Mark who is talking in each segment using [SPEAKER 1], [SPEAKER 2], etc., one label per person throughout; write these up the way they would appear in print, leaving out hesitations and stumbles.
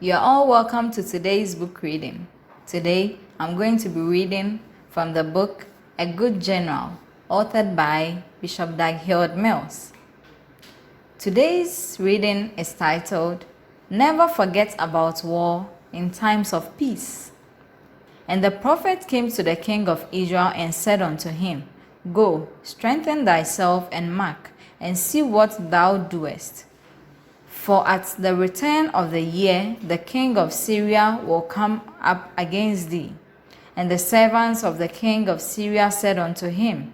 [SPEAKER 1] You are all welcome to today's book reading. Today, I'm going to be reading from the book A Good General, authored by Bishop Heward. Today's reading is titled, Never Forget About War in Times of Peace. And the prophet came to the king of Israel and said unto him, Go, strengthen thyself and mark, and see what thou doest. For at the return of the year, the king of Syria will come up against thee. And the servants of the king of Syria said unto him,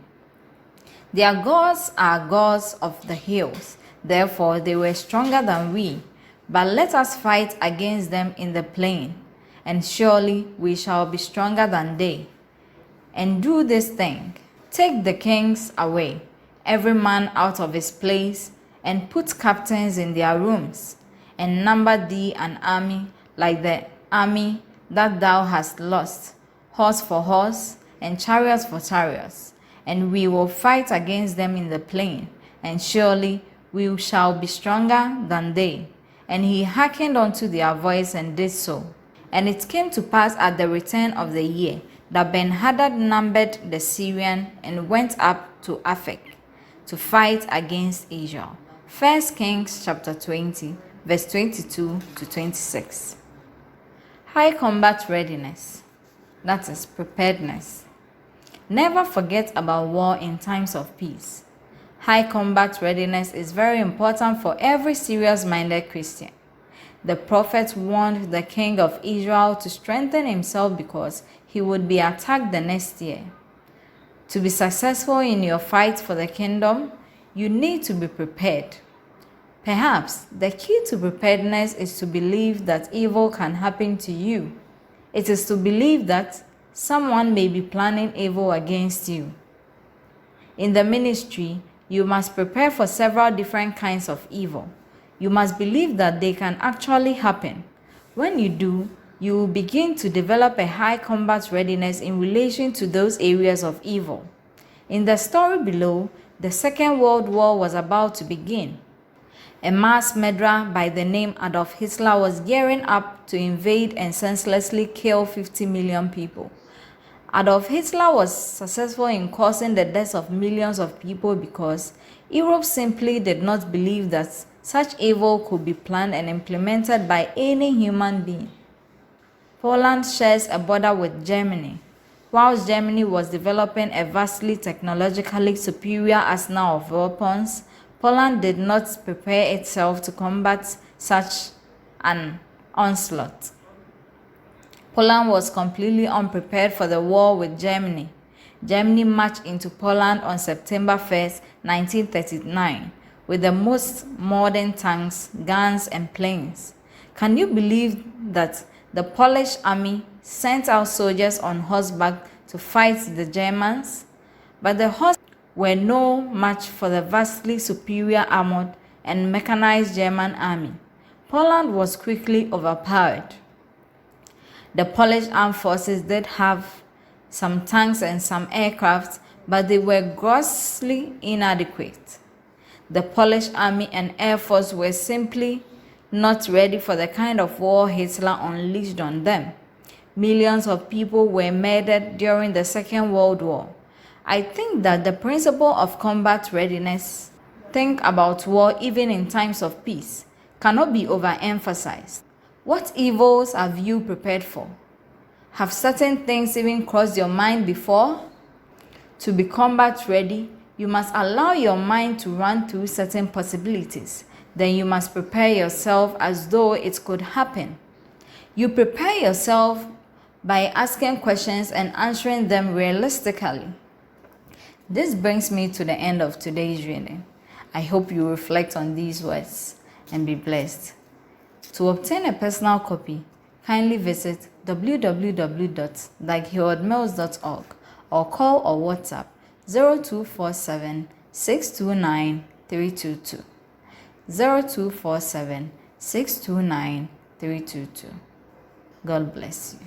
[SPEAKER 1] Their gods are gods of the hills, therefore they were stronger than we. But let us fight against them in the plain, and surely we shall be stronger than they. And do this thing, take the kings away, every man out of his place, and put captains in their rooms, and number thee an army like the army that thou hast lost, horse for horse, and chariots for chariots. And we will fight against them in the plain, and surely we shall be stronger than they. And he hearkened unto their voice and did so. And it came to pass at the return of the year, that Ben-Hadad numbered the Syrian and went up to Aphek to fight against Israel. 1 Kings chapter 20, verse 22 to 26. High combat readiness, that is preparedness. Never forget about war in times of peace. High combat readiness is very important for every serious-minded Christian. The prophet warned the king of Israel to strengthen himself because he would be attacked the next year. To be successful in your fight for the kingdom, you need to be prepared. Perhaps the key to preparedness is to believe that evil can happen to you. It is to believe that someone may be planning evil against you. In the ministry, you must prepare for several different kinds of evil. You must believe that they can actually happen. When you do, you will begin to develop a high combat readiness in relation to those areas of evil. In the story below, the Second World War was about to begin. A mass murderer by the name Adolf Hitler was gearing up to invade and senselessly kill 50 million people. Adolf Hitler was successful in causing the deaths of millions of people because Europe simply did not believe that such evil could be planned and implemented by any human being. Poland shares a border with Germany. Whilst Germany was developing a vastly technologically superior arsenal of weapons, Poland did not prepare itself to combat such an onslaught. Poland was completely unprepared for the war with Germany. Germany marched into Poland on September 1st, 1939, with the most modern tanks, guns, and planes. Can you believe that the Polish army sent out soldiers on horseback to fight the Germans? But the horses were no match for the vastly superior armored and mechanized German army. Poland was quickly overpowered. The Polish armed forces did have some tanks and some aircraft, but they were grossly inadequate. The Polish army and air force were simply not ready for the kind of war Hitler unleashed on them. Millions of people were murdered during the Second World War. I think that the principle of combat readiness, think about war even in times of peace, cannot be overemphasized. What evils have you prepared for? Have certain things even crossed your mind before? To be combat ready, you must allow your mind to run through certain possibilities. Then you must prepare yourself as though it could happen. You prepare yourself by asking questions and answering them realistically. This brings me to the end of today's reading. I hope you reflect on these words and be blessed. To obtain a personal copy, kindly visit www.daghewardmills.org or call or WhatsApp 0247 629 322. 0247 629 322. God bless you.